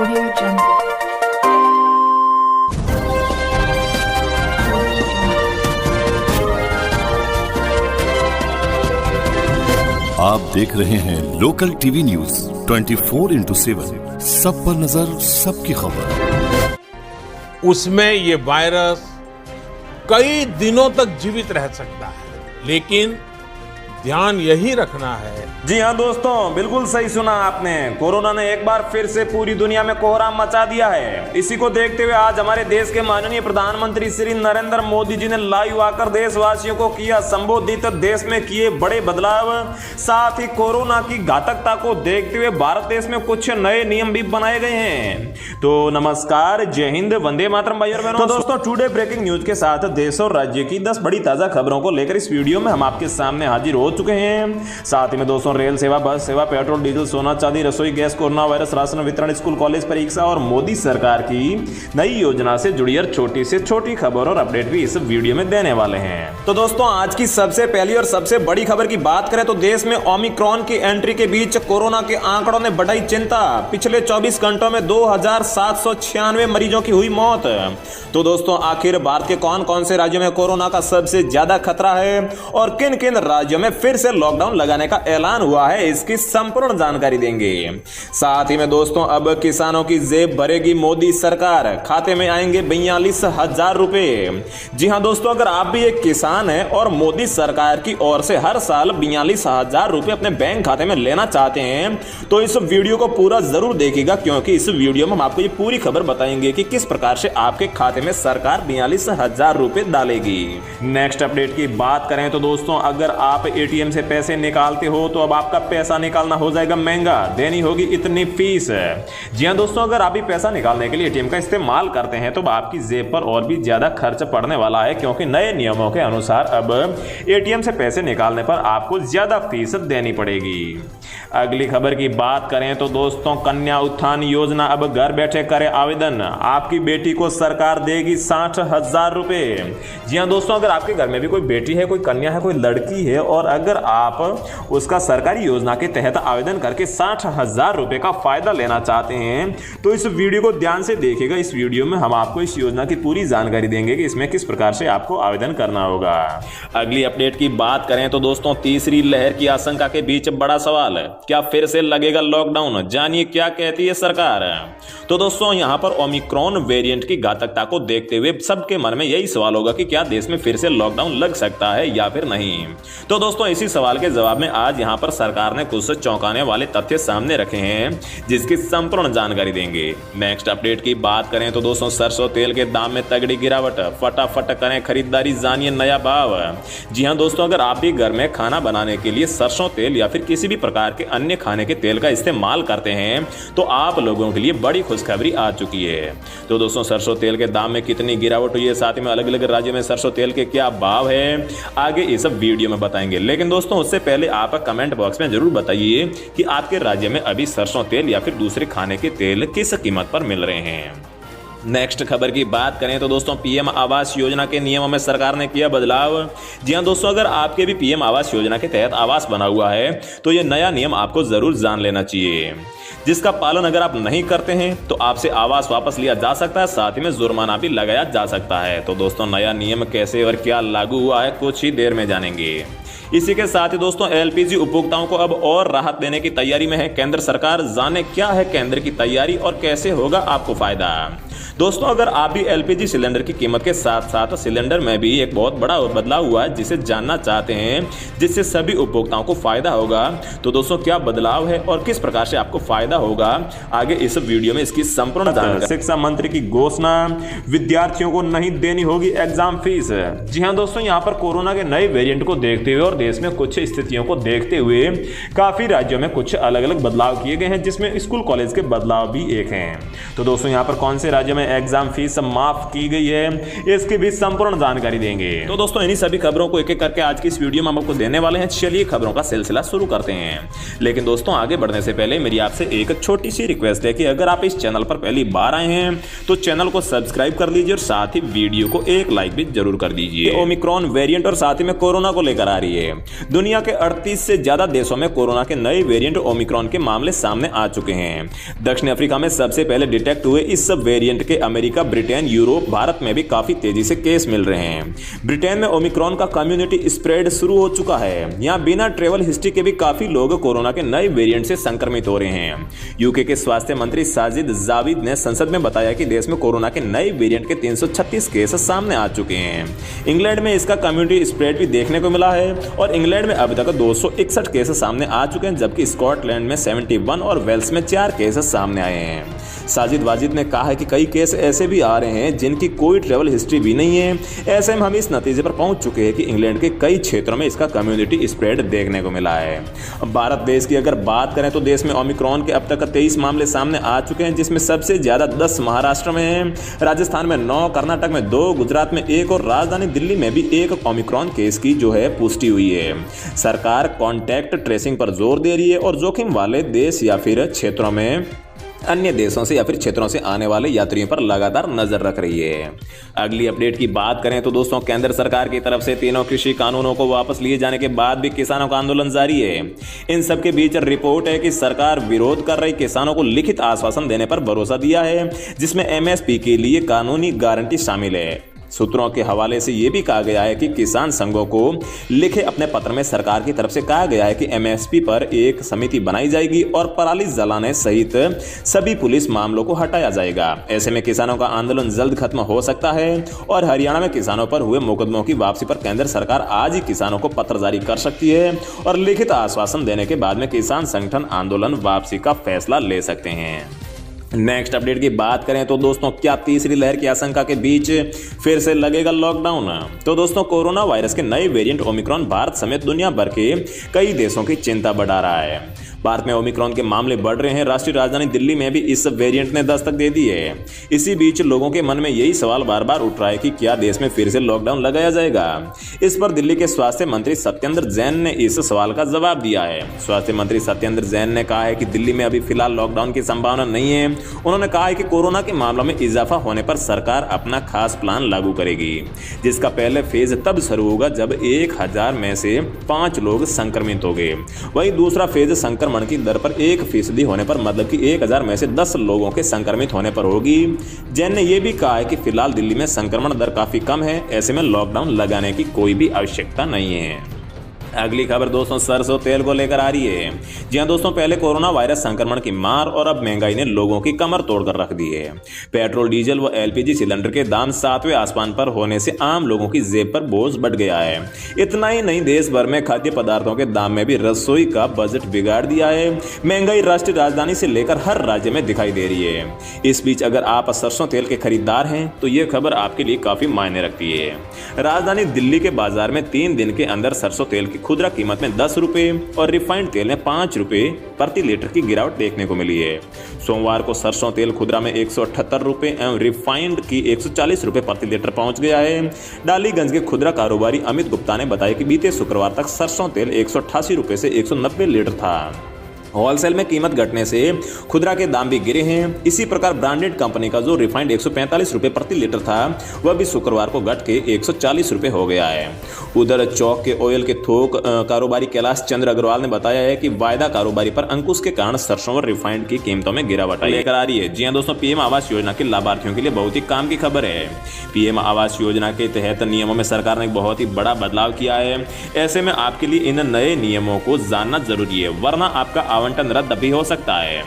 Audio Jungle. आप देख रहे हैं लोकल टीवी न्यूज 24x7, सब पर नजर, सबकी खबर। उसमें ये वायरस कई दिनों तक जीवित रह सकता है, लेकिन ध्यान यही रखना है। जी हाँ दोस्तों, बिल्कुल सही सुना आपने। कोरोना ने एक बार फिर से पूरी दुनिया में कोहराम मचा दिया है। इसी को देखते हुए आज हमारे देश के माननीय प्रधानमंत्री श्री नरेंद्र मोदी जी ने लाइव आकर देशवासियों को किया संबोधित। देश में किए बड़े बदलाव, साथ ही कोरोना की घातकता को देखते हुए भारत देश में कुछ नए नियम भी बनाए गए हैं। तो नमस्कार, जय हिंद, वंदे मातरम भाई और बहनों। तो दोस्तों, टुडे ब्रेकिंग न्यूज के साथ देश और राज्य की 10 बड़ी ताजा खबरों को लेकर इस वीडियो में हम आपके सामने हाजिर हो चुके हैं। साथ ही में दोस्तों, रेल सेवा, बस सेवा, पेट्रोल डीजल, सोना चांदी, रसोई गैस, कोरोना वायरस, राशन वितरण, स्कूल कॉलेज परीक्षा और मोदी सरकार की नई योजना से जुड़ी और छोटी से छोटी खबर और अपडेट भी इस वीडियो में देने वाले हैं। तो दोस्तों, आज की सबसे पहली और सबसे बड़ी खबर की बात करें तो देश में ओमिक्रॉन की एंट्री के बीच कोरोना के आंकड़ों ने बढ़ाई चिंता। पिछले 24 घंटों में 2796 मरीजों की हुई मौत। तो दोस्तों, आखिर भारत के कौन कौन से राज्यों में कोरोना का सबसे ज्यादा खतरा है और किन किन राज्यों में फिर से लॉकडाउन लगाने का ऐलान हुआ है, इसकी संपूर्ण जानकारी देंगे। साथ ही में दोस्तों, अब किसानों की जेब भरेगी मोदी सरकार, खाते में आएंगे 42,000 रुपए। जी हां दोस्तों, अगर आप भी एक किसान हैं और मोदी सरकार की ओर से हर साल 42,000 रुपए अपने बैंक खाते में लेना चाहते हैं तो इस वीडियो को पूरा जरूर देखिएगा, क्योंकि इस वीडियो में हम आपको ये पूरी खबर बताएंगे कि किस प्रकार से आपके खाते में सरकार 42,000 रुपए डालेगी। नेक्स्ट अपडेट की बात करें तो दोस्तों, अगर आप एटीएम से पैसे निकालते हो तो अब आपका पैसा निकालना हो जाएगा महंगा, देनी होगी इतनी फीस। जी हां दोस्तों, अगर आप भी पैसा निकालने के लिए एटीएम का इस्तेमाल करते हैं तो आपकी जेब पर और भी ज्यादा खर्च पड़ने वाला है, क्योंकि नए नियमों के अनुसार अब एटीएम से पैसे निकालने पर आपको ज्यादा फीस देनी पड़ेगी। अगली खबर की बात करें तो दोस्तों, कन्या उत्थान योजना अब घर बैठे करे आवेदन, आपकी बेटी को सरकार देगी 60,000 रुपए। जी हां दोस्तों, अगर आपके घर में भी कोई बेटी है, कोई कन्या है, कोई लड़की है और अगर आप उसका सरकारी योजना के तहत आवेदन करके 60,000 रुपए का फायदा लेना चाहते हैं तो इस वीडियो को ध्यान से देखिएगा। इस वीडियो में हम आपको इस योजना की पूरी जानकारी देंगे कि इसमें किस प्रकार से आपको आवेदन करना होगा। अगली अपडेट की बात करें तो दोस्तों, तीसरी लहर की आशंका के बीच बड़ा सवाल है, क्या फिर से लगेगा लॉकडाउन? जानिए क्या कहती है सरकार। तो दोस्तों, यहां पर ओमिक्रॉन वेरिएंट की घातकता को देखते हुए सबके मन में यही सवाल होगा कि क्या देश में फिर से लॉकडाउन लग सकता है या फिर नहीं। तो दोस्तों, इसी सवाल के जवाब में आज यहां पर सरकार ने कुछ चौंकाने वाले तथ्य सामने रखे हैं, जिसकी संपूर्ण जानकारी देंगे। नेक्स्ट अपडेट की बात करें तो दोस्तों, सरसों तेल के दाम में तगड़ी गिरावट, फटाफट करें खरीदारी, जानिए नया भाव। जी हां दोस्तों, अगर आप भी घर में खाना बनाने के लिए सरसों तेल या फिर किसी भी प्रकार के अन्य खाने के तेल का इस्तेमाल करते हैं तो आप लोगों के लिए बड़ी खुशखबरी आ चुकी है। तो दोस्तों, सरसों तेल के दाम में कितनी गिरावट हुई है, साथ ही में अलग अलग राज्यों में सरसों तेल के क्या भाव है, आगे ये सब वीडियो में बताएंगे। लेकिन दोस्तों, उससे पहले आप कमेंट बॉक्स में जरूर बताइए कि आपके राज्य में अभी सरसों तेल या फिर दूसरे खाने के तेल किस कीमत पर मिल रहे हैं। नेक्स्ट खबर की बात करें तो दोस्तों, पीएम आवास योजना के नियमों में सरकार ने किया बदलाव। जी हां दोस्तों, अगर आपके भी पीएम आवास योजना के तहत आवास बना हुआ है तो यह नया नियम आपको जरूर जान लेना चाहिए, जिसका पालन अगर आप नहीं करते हैं तो आपसे आवास वापस लिया जा सकता है, साथ ही में जुर्माना भी लगाया जा सकता है। तो दोस्तों, नया नियम कैसे और क्या लागू हुआ है कुछ ही देर में जानेंगे। इसी के साथ ही दोस्तों, एलपीजी उपभोक्ताओं को अब और राहत देने की तैयारी में है केंद्र सरकार। जाने क्या है केंद्र की तैयारी और कैसे होगा आपको फायदा। दोस्तों, अगर आप भी एलपीजी सिलेंडर की कीमत के साथ साथ सिलेंडर में भी एक बहुत बड़ा बदलाव हुआ है जिसे जानना चाहते हैं, जिससे सभी उपभोक्ताओं को फायदा होगा, तो दोस्तों क्या बदलाव है और किस प्रकार से आपको फायदा होगा, आगे इस वीडियो में इसकी संपूर्ण जानकारी। शिक्षा मंत्री की घोषणा, विद्यार्थियों को नहीं देनी होगी एग्जाम फीस। जी हाँ दोस्तों, यहाँ पर कोरोना के नए वेरिएंट को देखते हुए और देश में कुछ स्थितियों को देखते हुए काफी राज्यों में कुछ अलग अलग बदलाव किए गए हैं, जिसमें स्कूल कॉलेज के बदलाव भी एक हैं। तो दोस्तों, यहाँ पर कौन से राज्यों में एग्जाम फीस माफ की गई है, इसकी भी संपूर्ण जानकारी देंगे। तो दोस्तों, इन्हीं सभी खबरों को एक एक करके आज की इस वीडियो में हम आपको देने वाले हैं। चलिए खबरों का सिलसिला शुरू करते हैं। लेकिन दोस्तों, आगे बढ़ने से पहले मेरी आपसे एक छोटी सी रिक्वेस्ट है कि अगर आप इस चैनल पर पहली बार आए हैं तो चैनल को सब्सक्राइब कर लीजिए और साथ ही वीडियो को एक लाइक भी जरूर कर दीजिए। ओमिक्रॉन वेरिएंट और साथ ही में कोरोना को लेकर आ रही है। दुनिया के 38 से ज्यादा देशों में कोरोना के नए वेरिएंट ओमिक्रॉन के मामले सामने आ चुके हैं। दक्षिण अफ्रीका में सबसे पहले डिटेक्ट हुए इस सब वेरिएंट के अमेरिका, ब्रिटेन, यूरोप, भारत में भी काफी तेजी से केस मिल रहे हैं। ब्रिटेन में ओमिक्रॉन का कम्युनिटी स्प्रेड शुरू हो चुका है। यहाँ बिना ट्रेवल हिस्ट्री के भी काफी लोग कोरोना के नए वेरिएंट से संक्रमित हो रहे हैं। यूके के स्वास्थ्य मंत्री साजिद जाविद ने संसद में बताया कि देश में कोरोना के नए वेरिएंट के 336 केस सामने आ चुके हैं। इंग्लैंड में इसका कम्युनिटी स्प्रेड भी देखने को मिला है और इंग्लैंड में अभी तक 261 केस सामने आ चुके हैं, जबकि स्कॉटलैंड में 71 और वेल्स में 4 केस सामने आए हैं। साजिद वाजिद ने कहा है कि कई केस ऐसे भी आ रहे हैं जिनकी कोई ट्रैवल हिस्ट्री भी नहीं है। ऐसे में हम इस नतीजे पर पहुंच चुके हैं कि इंग्लैंड के कई क्षेत्रों में इसका कम्युनिटी स्प्रेड देखने को मिला है। भारत देश की अगर बात करें तो देश में ओमिक्रॉन के अब तक 23 मामले सामने आ चुके हैं, जिसमें सबसे ज्यादा 10 महाराष्ट्र में हैं, राजस्थान में 9, कर्नाटक में 2, गुजरात में 1 और राजधानी दिल्ली में भी 1 ओमिक्रॉन केस की जो है पुष्टि हुई है। सरकार कॉन्टैक्ट ट्रेसिंग पर जोर दे रही है और जोखिम वाले देश या फिर क्षेत्रों में अन्य देशों से या फिर क्षेत्रों से आने वाले यात्रियों पर लगातार नजर रख रही है। अगली अपडेट की बात करें तो दोस्तों, केंद्र सरकार की तरफ से तीनों कृषि कानूनों को वापस लिए जाने के बाद भी किसानों का आंदोलन जारी है। इन सब के बीच रिपोर्ट है कि सरकार विरोध कर रही किसानों को लिखित आश्वासन देने पर भरोसा दिया है, जिसमें एमएसपी के लिए कानूनी गारंटी शामिल है। सूत्रों के हवाले से यह भी कहा गया है कि किसान संघों को लिखे अपने पत्र में सरकार की तरफ से कहा गया है कि एमएसपी पर एक समिति बनाई जाएगी और पराली जलाने सहित सभी पुलिस मामलों को हटाया जाएगा। ऐसे में किसानों का आंदोलन जल्द खत्म हो सकता है और हरियाणा में किसानों पर हुए मुकदमों की वापसी पर केंद्र सरकार आज ही किसानों को पत्र जारी कर सकती है और लिखित आश्वासन देने के बाद में किसान संगठन आंदोलन वापसी का फैसला ले सकते हैं। नेक्स्ट अपडेट की बात करें तो दोस्तों, क्या तीसरी लहर की आशंका के बीच फिर से लगेगा लॉकडाउन? तो दोस्तों, कोरोना वायरस के नए वेरिएंट ओमिक्रॉन भारत समेत दुनिया भर के कई देशों की चिंता बढ़ा रहा है। भारत में ओमिक्रॉन के मामले बढ़ रहे हैं। राष्ट्रीय राजधानी दिल्ली में भी इस वेरिएंट ने दस्तक दे दी है। इसी बीच लोगों के मन में यही सवाल बार बार उठ रहा है कि क्या देश में फिर से लॉकडाउन लगाया जाएगा। इस पर दिल्ली के स्वास्थ्य मंत्री सत्येंद्र जैन ने इस सवाल का जवाब दिया है। स्वास्थ्य मंत्री सत्येंद्र जैन ने कहा है कि दिल्ली में अभी फिलहाल लॉकडाउन की संभावना नहीं है। उन्होंने कहा है कि कोरोना के मामलों में इजाफा होने पर सरकार अपना खास प्लान लागू करेगी, जिसका पहले फेज तब शुरू होगा जब 1000 में से 5 लोग संक्रमित हो गए। वहीं दूसरा फेज संक्रमण की दर पर 1% होने पर, मतलब कि 1000 में से 10 लोगों के संक्रमित होने पर होगी। जैन ने यह भी कहा है कि फिलहाल दिल्ली में संक्रमण दर काफी कम है, ऐसे में लॉकडाउन लगाने की कोई भी आवश्यकता नहीं है। अगली खबर दोस्तों, सरसों तेल को लेकर आ रही है। जी हां दोस्तों, पहले कोरोना वायरस संक्रमण की मार और अब महंगाई ने लोगों की कमर तोड़कर रख दी है। पेट्रोल, डीजल व एलपीजी सिलेंडर के दाम 7वें आसमान पर होने से आम लोगों की जेब पर बोझ बढ़ गया है। इतना ही नहीं, देश भर में खाद्य पदार्थों के दाम में भी रसोई का बजट बिगाड़ दिया है। महंगाई राष्ट्रीय राजधानी से लेकर हर राज्य में दिखाई दे रही है। इस बीच अगर आप सरसों तेल के खरीदार हैं तो यह खबर आपके लिए काफी मायने रखती है। राजधानी दिल्ली के बाजार में 3 दिन के अंदर सरसों तेल की खुदरा कीमत में 10 रुपए और रिफाइंड तेल में 5 रुपए प्रति लीटर की गिरावट देखने को मिली है। सोमवार को सरसों तेल खुदरा में 178 रुपए एवं रिफाइंड की 140 रुपए प्रति लीटर पहुंच गया है। डालीगंज के खुदरा कारोबारी अमित गुप्ता ने बताया कि बीते शुक्रवार तक सरसों तेल 188 रुपए से 190 लीटर था। होलसेल में कीमत घटने से खुदरा के दाम भी गिरे हैं। इसी प्रकार ब्रांडेड कंपनी का जो रिफाइंड 145 रुपए प्रति लीटर था वह भी शुक्रवार को घट के 140 रुपए हो गया है। उधर चौक के ऑयल के थोक कारोबारी कैलाश चंद्र अग्रवाल ने बताया है कि वायदा कारोबारी पर अंकुश के कारण सरसों और रिफाइंड की कीमतों में गिरावट लेकर आ रही है। जी हां दोस्तों, पीएम आवास योजना के लाभार्थियों के लिए बहुत ही काम की खबर है। पीएम आवास योजना के तहत नियमों में सरकार ने बहुत ही बड़ा बदलाव किया है। ऐसे में आपके लिए इन नए नियमों को जानना जरूरी है, वरना आपका आवंटन रद्द भी हो सकता है।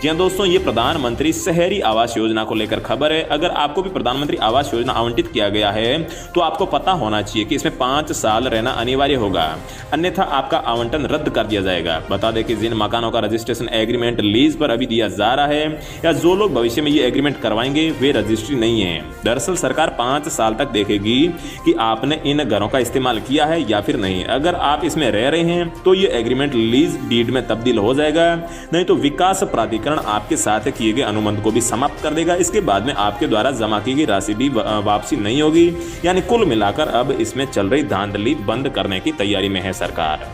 जी हां दोस्तों, ये प्रधानमंत्री शहरी आवास योजना को लेकर खबर है। अगर आपको भी प्रधानमंत्री आवास योजना आवंटित किया गया है तो आपको पता होना चाहिए कि इसमें 5 साल रहना अनिवार्य होगा, अन्यथा आपका आवंटन रद्द कर दिया जाएगा। बता दें कि जिन मकानों का रजिस्ट्रेशन एग्रीमेंट लीज पर अभी दिया जा रहा है या जो लोग भविष्य में ये एग्रीमेंट करवाएंगे वे रजिस्ट्री नहीं है। दरअसल सरकार 5 साल तक देखेगी कि आपने इन घरों का इस्तेमाल किया है या फिर नहीं। अगर आप इसमें रह रहे हैं तो ये एग्रीमेंट लीज डीड में तब्दील हो जाएगा, नहीं तो विकास प्राधिकरण आपके साथ किए गए अनुबंध को भी समाप्त कर देगा। इसके बाद में आपके द्वारा जमा की गई राशि भी वापसी नहीं होगी। यानी कुल मिलाकर अब इसमें चल रही धांधली बंद करने की तैयारी में है सरकार।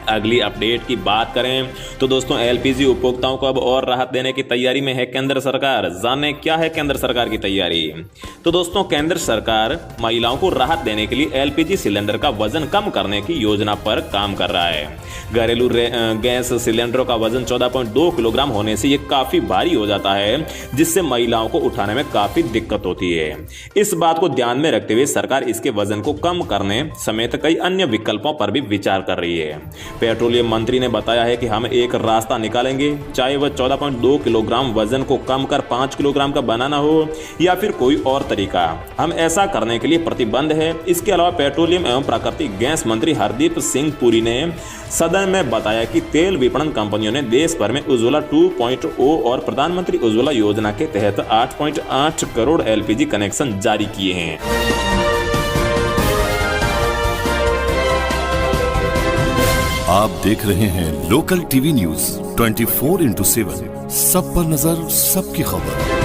अगली अपडेट की बात करें तो दोस्तों एलपीजी उपभोक्ताओं को अब और राहत देने की तैयारी में है केंद्र सरकार। जानें क्या है केंद्र सरकार की तैयारी। तो दोस्तों केंद्र सरकार महिलाओं को राहत देने के लिए एलपीजी सिलेंडर का वजन कम करने की योजना पर काम कर रहा है। घरेलू गैस सिलेंडरों का वजन 14.2 किलोग्राम होने से यह काफी भारी हो जाता है, जिससे महिलाओं को उठाने में काफी दिक्कत होती है। इस बात को ध्यान में रखते हुए सरकार इसके वजन को कम करने समेत कई अन्य विकल्पों पर भी विचार कर रही है। पेट्रोलियम मंत्री ने बताया है कि हम एक रास्ता निकालेंगे, चाहे वह 14.2 किलोग्राम वजन को कम कर 5 किलोग्राम का बनाना हो या फिर कोई और तरीका, हम ऐसा करने के लिए प्रतिबद्ध है। इसके अलावा पेट्रोलियम एवं प्राकृतिक गैस मंत्री हरदीप सिंह पुरी ने सदन में बताया कि तेल विपणन कंपनियों ने देश भर में उज्ज्वला 2.0 और प्रधानमंत्री उज्ज्वला योजना के तहत 8.8 करोड़ एलपीजी कनेक्शन जारी किए हैं। आप देख रहे हैं लोकल टीवी न्यूज 24x7, सब पर नजर, सबकी खबर।